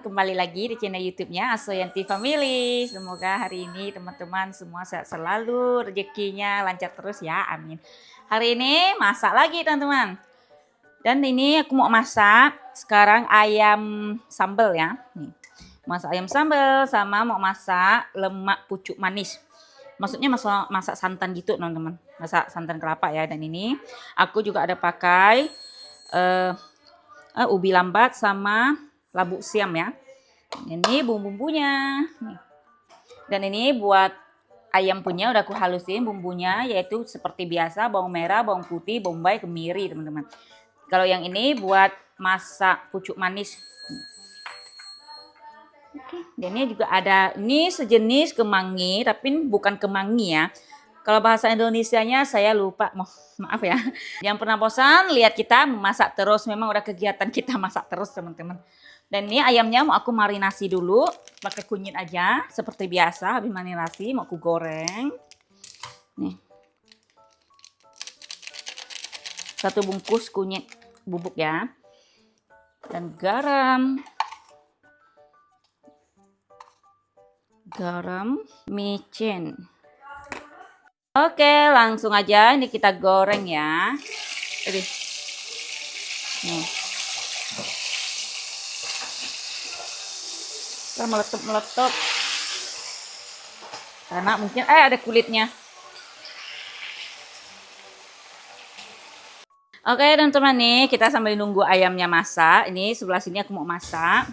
kembali lagi di channel YouTube-nya Asoyanti Family. Semoga hari ini teman-teman semua sehat selalu, rezekinya lancar terus ya, amin. Hari ini masak lagi teman-teman. Dan ini aku mau masak sekarang ayam sambal ya. Nih, masak ayam sambal sama mau masak lemak pucuk manis. Maksudnya masak santan gitu teman-teman, masak santan kelapa ya. Dan ini aku juga ada pakai ubi lambat sama labu siam ya. Ini bumbu-bumbunya. Dan ini buat ayam punya udah aku halusin bumbunya, yaitu seperti biasa bawang merah, bawang putih, bombay, kemiri teman-teman. Kalau yang ini buat masak pucuk manis. Oke, dan ini juga ada ini sejenis kemangi, tapi bukan kemangi ya. Kalau bahasa Indonesianya saya lupa, maaf ya. Yang pernah bosan lihat kita memasak terus, memang udah kegiatan kita masak terus teman-teman. Dan ini ayamnya mau aku marinasi dulu, pakai kunyit aja seperti biasa. Habis marinasi mau aku goreng. Nih. 1 bungkus kunyit bubuk ya. Dan garam. Garam, micin. Oke, langsung aja ini kita goreng ya. Nih. Kita meletup-meletup. Karena mungkin ada kulitnya. Oke, teman-teman nih, kita sambil nunggu ayamnya masak. Ini sebelah sini aku mau masak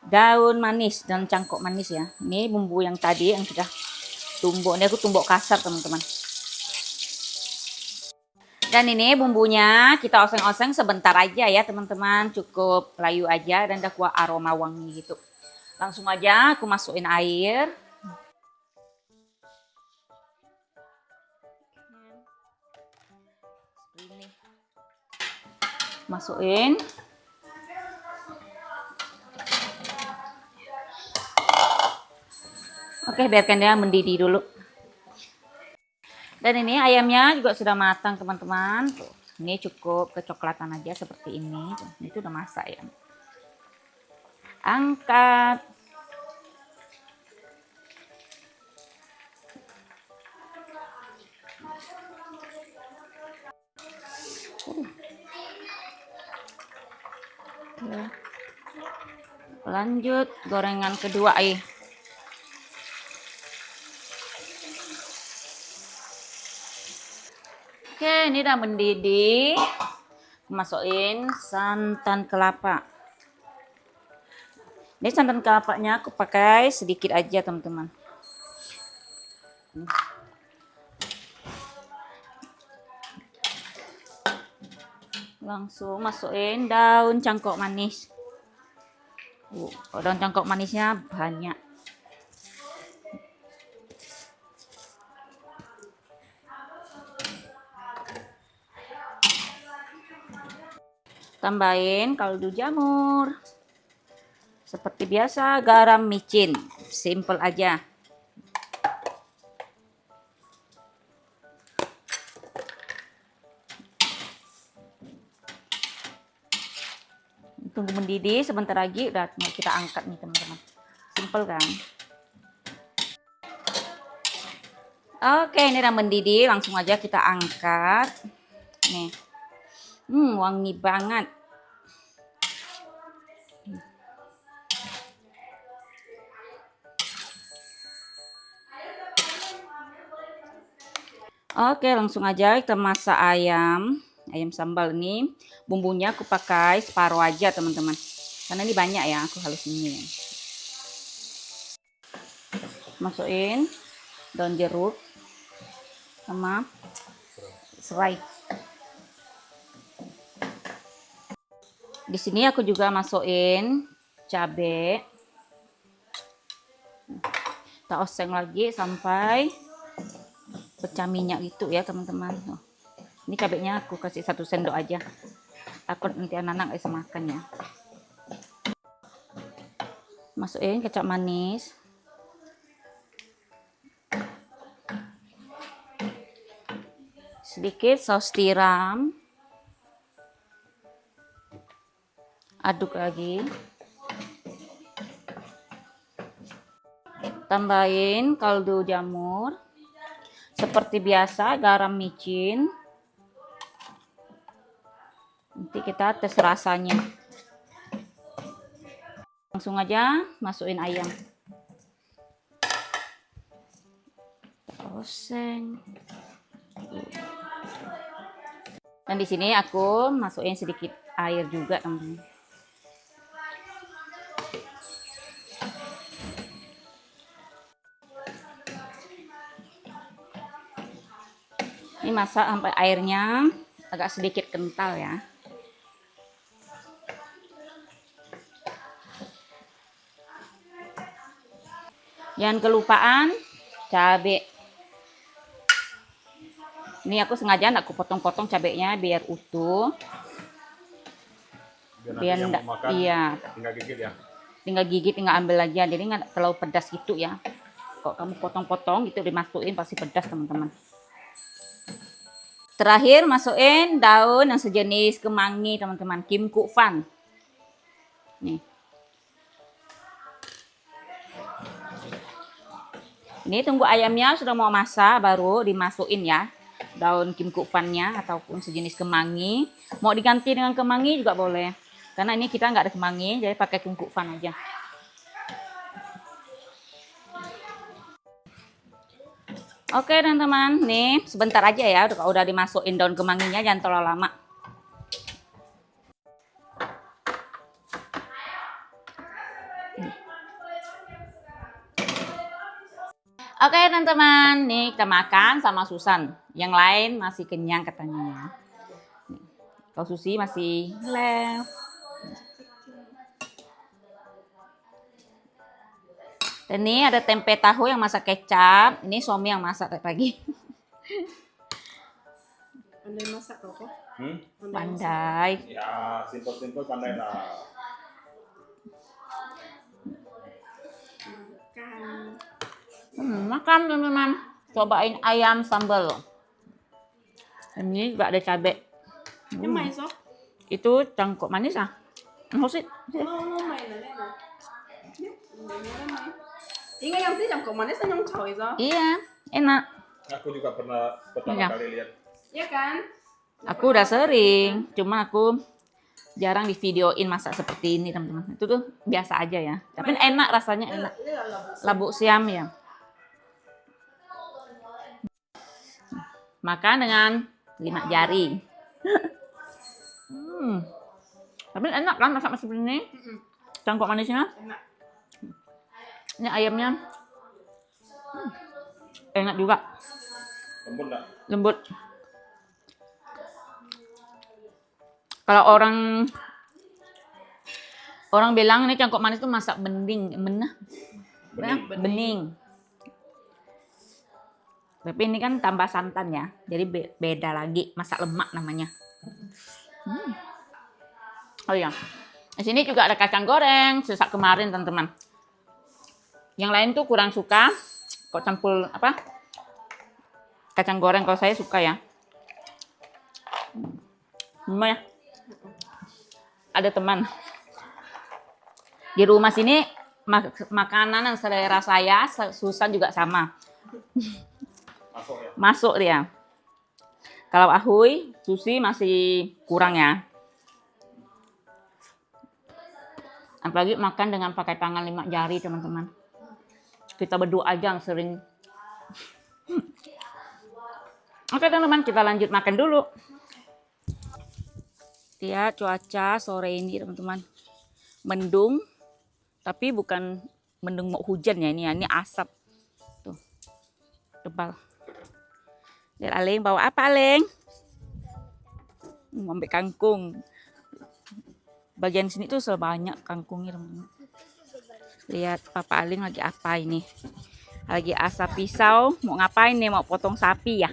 daun manis dan cangkok manis ya. Ini bumbu yang tadi yang sudah tumbuk, ini aku tumbuk kasar teman-teman. Dan ini bumbunya kita oseng-oseng sebentar aja ya teman-teman, cukup layu aja dan udah kuat aroma wangi gitu. Langsung aja aku masukin air. Masukin. Oke, biarkan dia mendidih dulu. Dan ini ayamnya juga sudah matang teman-teman. Ini cukup kecoklatan aja seperti ini. Itu udah masak ya. Angkat. Lanjut gorengan kedua ya. Oke, ini udah mendidih. Masukin santan kelapa. Ini santan kelapanya aku pakai sedikit aja, teman-teman. Langsung masukin daun cangkok manis. Daun cangkok manisnya banyak. Tambahin kaldu jamur. Seperti biasa, garam, micin. Simple aja. Tunggu mendidih sebentar lagi, udah kita angkat nih teman-teman. Simple kan? Oke, ini udah mendidih, langsung aja kita angkat. Nih. Wangi banget. Oke, langsung aja kita masak ayam sambal ini. Bumbunya aku pakai separuh aja teman-teman, karena ini banyak ya aku halusin. Masukin daun jeruk sama serai. Di sini aku juga masukin cabai. Kita oseng lagi sampai pecah minyak gitu ya teman-teman. Ini cabenya aku kasih 1 sendok aja, takut nanti anak-anak bisa makan ya. Masukin kecap manis, sedikit saus tiram, aduk lagi. Tambahin kaldu jamur. Seperti biasa, garam micin. Nanti kita tes rasanya. Langsung aja masukin ayam. Oseng. Dan di sini aku masukin sedikit air juga, teman-teman. Ini masak sampai airnya agak sedikit kental ya. Jangan kelupaan cabai. Ini aku sengaja aku potong-potong cabenya biar utuh. Biar enggak, iya. Tinggal gigit ya. Tinggal gigit, tinggal ambil aja. Jadi nggak terlalu pedas gitu ya. Kok kamu potong-potong gitu dimasukin pasti pedas, teman-teman. Terakhir masukin daun yang sejenis kemangi, teman-teman, Kim Kuk Fan. Nih. Ini tunggu ayamnya sudah mau masak baru dimasukin ya daun Kim Kuk Fan-nya ataupun sejenis kemangi. Mau diganti dengan kemangi juga boleh. Karena ini kita nggak ada kemangi, jadi pakai Kim Kuk Fan aja. Oke teman-teman, nih sebentar aja ya, udah dimasukin daun kemanginya, jangan terlalu lama. Oke teman-teman, nih kita makan sama Susan. Yang lain masih kenyang katanya. Kalau Susi masih left. Dan ini ada tempe tahu yang masak kecap. Ini suami yang masak tadi pagi. Pandai masak kok? Pandai. Ya, simpel-simpel pandai lah. Makan teman-teman. Cobain ayam sambal. Ini juga ada cabai. Yang manis kok? Itu cangkok manis ah. Maksud? Ingat yang tadi jangkau manis yang cowok itu? Iya, enak. Aku juga pernah pertama Iya. kali lihat. Iya kan? Aku udah sering, cuma aku jarang di videoin masak seperti ini teman-teman. Itu tuh biasa aja ya. Tapi enak rasanya, enak. Labu siam ya. Makan dengan 5 jari. Tapi enak kan masak seperti ini? Cangkok manisnya. Enak. Ini ayamnya enak juga. Lembut enggak? Lembut. Kalau orang bilang ini cangkok manis itu masak bening, bening. Tapi ini kan tambah santan ya, jadi beda lagi, masak lemak namanya. Oh iya, di sini juga ada kacang goreng, sisa kemarin teman-teman. Yang lain tuh kurang suka, kok campur apa? Kacang goreng, kalau saya suka ya. Gimana ya? Ada teman di rumah sini makanan yang selera saya, Susan juga sama. Masuk ya? Masuk dia. Kalau Ahui, Susi masih kurang ya. Apalagi makan dengan pakai tangan 5 jari teman-teman. Kita berdua aja yang sering. Oke teman-teman, kita lanjut makan dulu. Lihat cuaca sore ini teman-teman. Mendung, tapi bukan mendung mau hujan ya ini asap. Tuh, tebal. Lihat Aleng bawa apa Aleng? Ambil kangkung. Bagian sini tuh sebanyak kangkungnya teman-teman. Lihat Papa Aleng lagi apa ini? Lagi asap pisau. Mau ngapain nih? Mau potong sapi ya?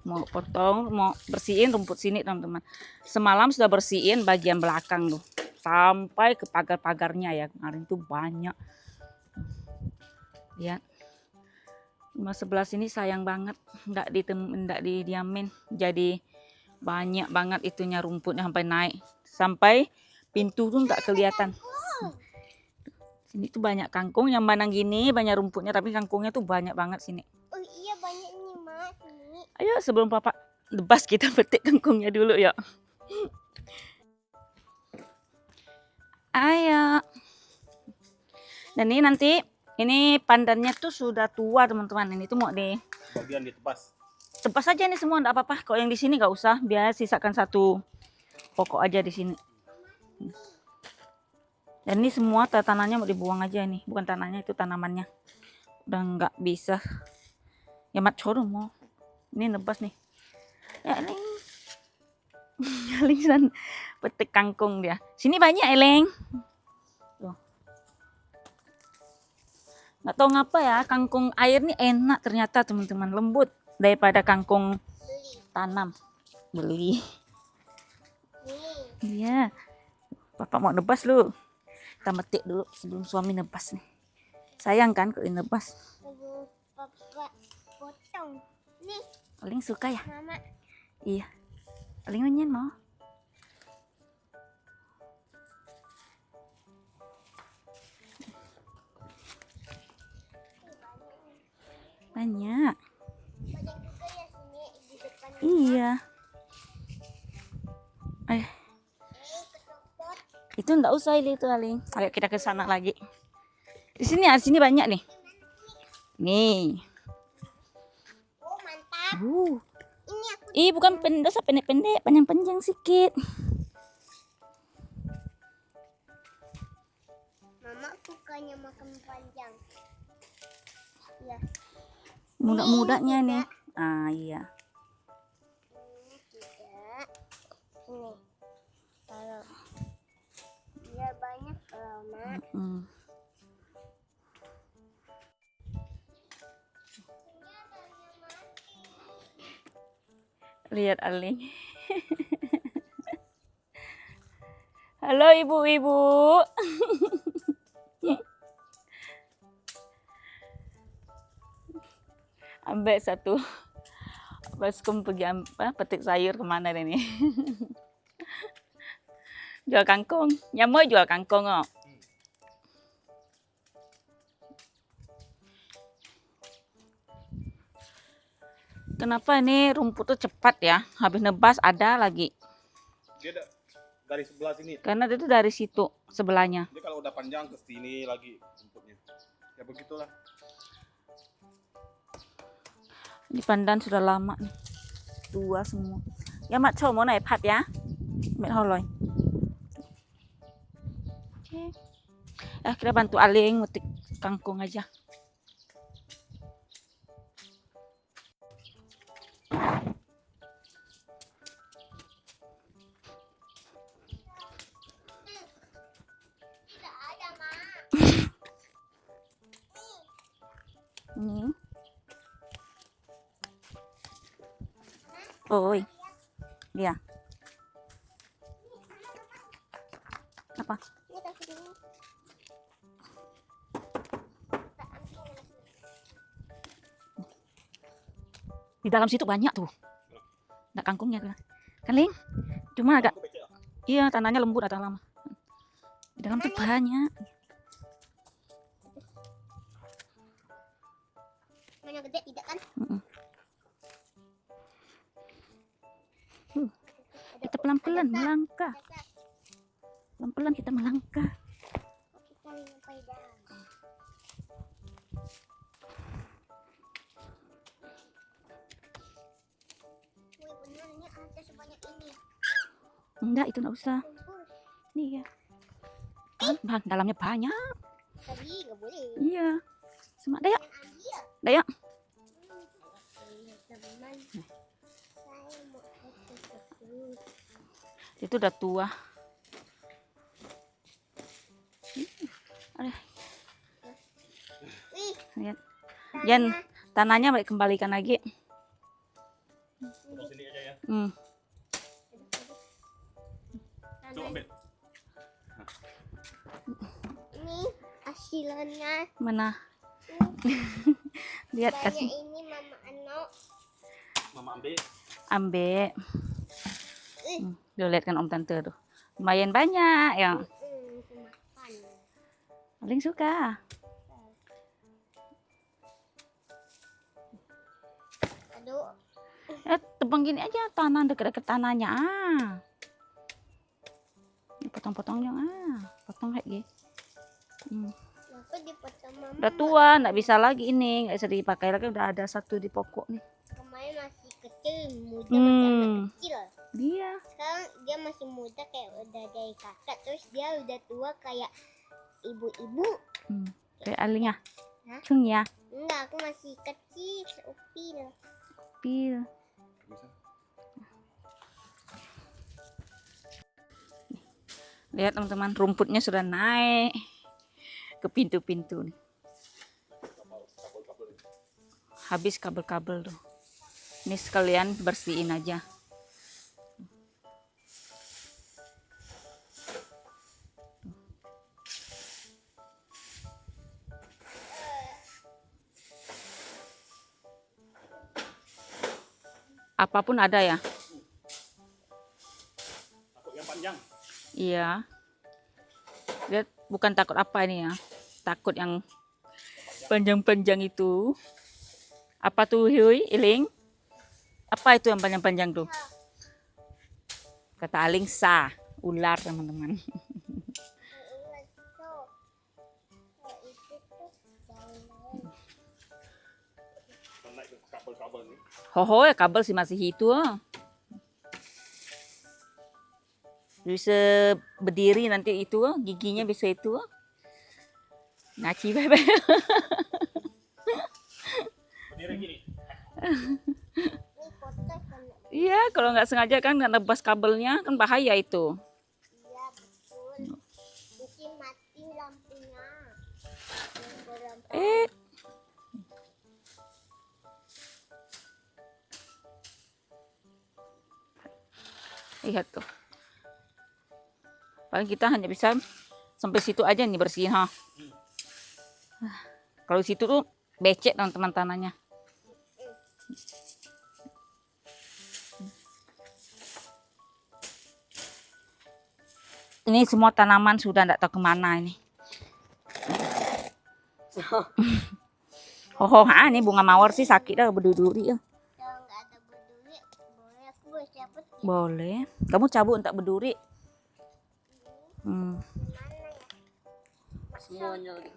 Mau potong, mau bersihin rumput sini teman-teman. Semalam sudah bersihin bagian belakang tuh. Sampai ke pagar-pagarnya ya. Kemarin tuh banyak. Lihat. Rumah sebelah sini sayang banget. Nggak didiamin. Jadi banyak banget itunya rumputnya sampai naik. Sampai pintu tuh nggak kelihatan. Sini tuh banyak kangkung, yang mana gini banyak rumputnya, tapi kangkungnya tuh banyak banget sini. Oh iya banyak nih Mak. Ini. Ayo sebelum papa lebas kita petik kangkungnya dulu ya. Ayo. Dan ini nanti ini pandannya tuh sudah tua teman-teman. Ini tuh mau Bagian ditebas. tebas aja nih semua, enggak apa-apa. Kalau yang di sini nggak usah, biar sisakan satu pokok aja di sini. Dan ini semua tanahnya mau dibuang aja nih, bukan tanahnya itu tanamannya. Udah nggak bisa. Ya mat coro mau. Ini nebas nih. Ya Eleng. Eleng san petik kangkung dia. Sini banyak Eleng. Tuh. Nggak tahu ngapa ya, kangkung air nih enak ternyata teman-teman, lembut daripada kangkung tanam. Beli. Iya. Bapak mau nebas lu. Kita metik dulu sebelum suami nebas nih. Sayang kan kalau nebas. Aduh, Papa potong. Nih, Paling suka ya? Mama. Iya. Paling nyen mau. Banyak. Banyak juga ya sini di depan. Iya. Ketopot. Itu enggak usah itu Aling. Ayo kita ke sana lagi. Di sini banyak nih. Nih. Oh mantap. Ini aku Bukan pendek-pendek, panjang-panjang sedikit. Mama sukanya makan panjang. Ya. Muda-mudanya nih. Ah iya. Ini tidak. Ini. Kalau dia banyak kalau Mak. Hmm. Lihat Aling. Halo ibu-ibu. Ambek satu baskom pergi petik sayur kemana ini? Jual kangkung. Nyamuk jual kangkung oh. Kenapa ini rumput tuh cepat ya? Habis nebas ada lagi. Dia dari sebelah sini. Karena itu dari situ sebelahnya. Dia kalau udah panjang ke sini lagi rumputnya. Ya begitulah. Ini pandan sudah lama nih. Tua semua. Ya mak coba mau naik pat ya. Mek holoi. Oke. Kita bantu Aling metik kangkung aja. Tidak ada Mak. Ini. Oi. Iya. Apa? Ini kasih dulu. Tak ambil. Di dalam situ banyak tuh. Nggak kangkungnya kan. Kan Ling? Cuma agak iya tanahnya lembut atau lama. Di dalam tuh banyak. Mana gede tidak kan? Kita pelan-pelan melangkah. Pelan-pelan kita melangkah. Kita nyampai dalam. Wih benernya ada sebanyak ini. Enggak, itu enggak usah. Kumpul. Nih ya. Bang, dalamnya banyak. Tadi nggak boleh. Iya. Semak daya. Jangan ambil. Daya. Teman. Saya mau ikut terus. Itu udah tua. Wih. Lihat. Jan, tanahnya balik kembalikan lagi. Terus sini aja ya. Coba ambil. Ini hasilnya. Mana? Lihat Banyak kasih. ini Mama Ano. Mama ambil. Ambek. Ih. Tuh lihat kan Om Tante tuh. Lumayan banyak ya. Makan. Paling suka. Aduh. Tebang gini aja tanah dekat-dekat tanahnya. Potong-potongnya potong kayak gini. Kenapa dipotong mama? Udah tua, nggak bisa lagi ini, nggak bisa dipakai lagi. Udah ada satu di pokok nih. Kemarin masih kecil, muda masih anak kecil. Dia. Sekarang dia masih muda kayak udah dari kakak, terus dia udah tua kayak ibu-ibu. Kayak Aling ya. Hah? Cung ya. Enggak, aku masih kecil, seupil. Pil. Bisa. Lihat teman-teman, rumputnya sudah naik ke pintu-pintu nih. Habis kabel-kabel tuh. Ini sekalian bersihin aja. Apapun ada ya. Takut yang panjang. Iya. Lihat, bukan takut apa ini ya. Takut yang panjang-panjang itu. Apa tuh, Hui, Iling? Apa itu yang panjang-panjang tuh? Kata Aling sah, ular teman-teman. Naik ke kabel-kabel nih. Hoho, ya kabel sih masih itu. Bisa berdiri nanti itu, giginya bisa itu. Ngaci bebe. Berdiri gini. Ini kotor kan? Iya, kalau nggak sengaja kan nggak nebas kabelnya kan bahaya itu. Iya betul. Nanti mati lampunya. Yang berlampu. Lihat tuh. Paling kita hanya bisa sampai situ aja nih bersihin ha. Kalau situ tuh becek teman-teman tanahnya. Ini semua tanaman sudah tidak tahu kemana ini. Ini bunga mawar sih sakit dah berduri ya. Kalau nggak ada berduri, boleh aku boleh cabut ya? Boleh. Kamu cabut untuk berduri. Mana ya? Semuanya lagi.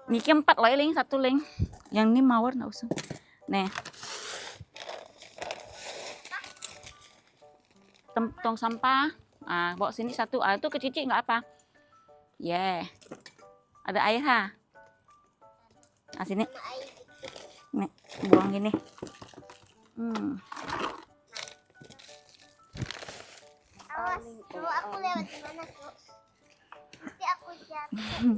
Ini 4 lah Ling, 1 Ling. Yang ini mawar nggak usah. Nih. Tong sampah. Bawa sini 1. Itu kecil nggak apa. Ada air ha. Sini. Sama air. Nih, buang gini. Awas, kalau aku lewat di mana tuh? Nanti aku jatuh.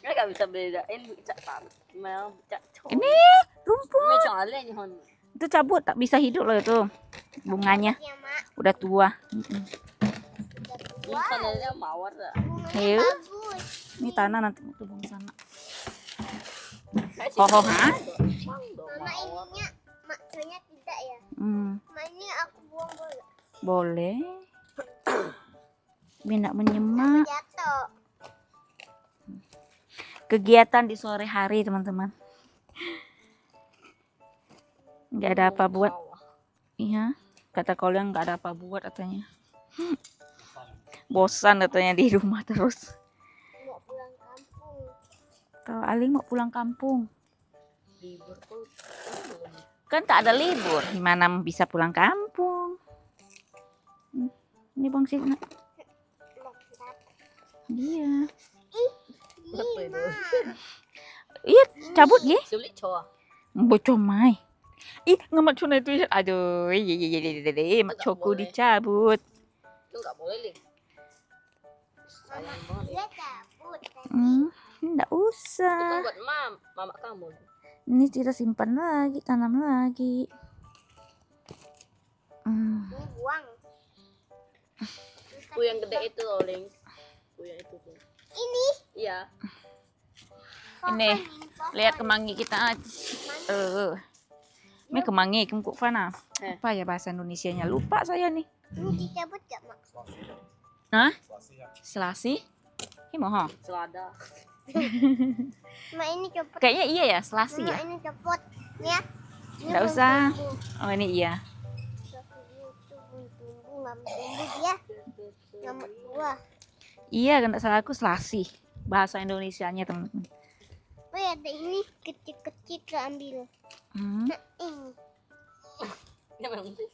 Cái gak bisa bedain becak mel becak cowok. Ini rumput. Becak ale nih hon. Itu cabut tak bisa hidup loh itu. Bunganya Ya mak, udah tua. udah tua. Bukan ada mawar dah. Bunganya Iya. bagus. Ini tanah nanti mau tumbang sana. Kayak Hoho, sih, ha? Mama ininya, maknya tidak ya. Ma ini aku buang boleh. Boleh. Minat Aku menyemak. jatuh. Kegiatan di sore hari teman-teman. Nggak ada apa buat. Iya. Kata Koliang nggak ada apa buat katanya. Bosan katanya di rumah terus. Mau pulang kampung. Kalau Aling mau pulang kampung. Libur tuh. Kan tak ada libur. Gimana bisa pulang kampung? Ini bang sini. Iya. Lima. Iya, cabut ye. Sulit cowok. Bocor mai. Ih, ngemat cuna itu. Aduh, iya, mak coku boleh. dicabut. Itu nggak boleh ling. Sayang banget. Dia cabut tadi. Enggak Itu kan usah. buat mama kamu. Ini kita simpan lagi, tanam lagi. Ini buang. Bu yang gede itu loh ling. Bu yang itu tuh. Ini. Iya. Ini, Pohon. lihat kemangi kita. Ini kemangi, kemkuk fana. Apa ya bahasa Indonesianya? Lupa saya nih. Ini dicabut gak mak? Hah? Selasi ya. Selasi? Ini mohon. Selada. Mak ini copot. Kayaknya iya ya, Selasi Mak ya. ini copot. Ya. Ini Nggak belum usah. tumbuh. Oh ini iya. Itu belum tumbuh, nggak mau tumbuh dia. Nggak mau buah. Iya, kan tak salah aku Selasi. Bahasa Indonesianya teman-teman. Oh ya, ada ini kecil-kecil keambil. Hmm. Nah, ini. Ya memang sih.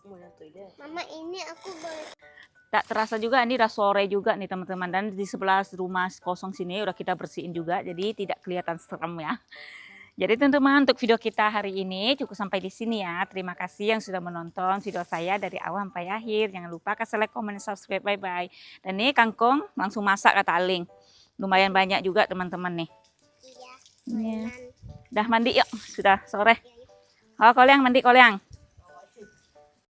Mau yang tuh dia. Mama ini aku boleh. Tak terasa juga ini udah sore juga nih teman-teman, dan di sebelah rumah kosong sini udah kita bersihin juga, jadi tidak kelihatan serem ya. Jadi teman-teman, untuk video kita hari ini cukup sampai di sini ya. Terima kasih yang sudah menonton video saya dari awal sampai akhir. Jangan lupa kasih like, comment, dan subscribe. Bye bye. Dan nih kangkung langsung masak kata Aling. Lumayan banyak juga teman-teman nih. Iya. Iya. Mainan. Dah mandi yuk, sudah sore. Ya, yuk. Oh, Koleang mandi Koleang.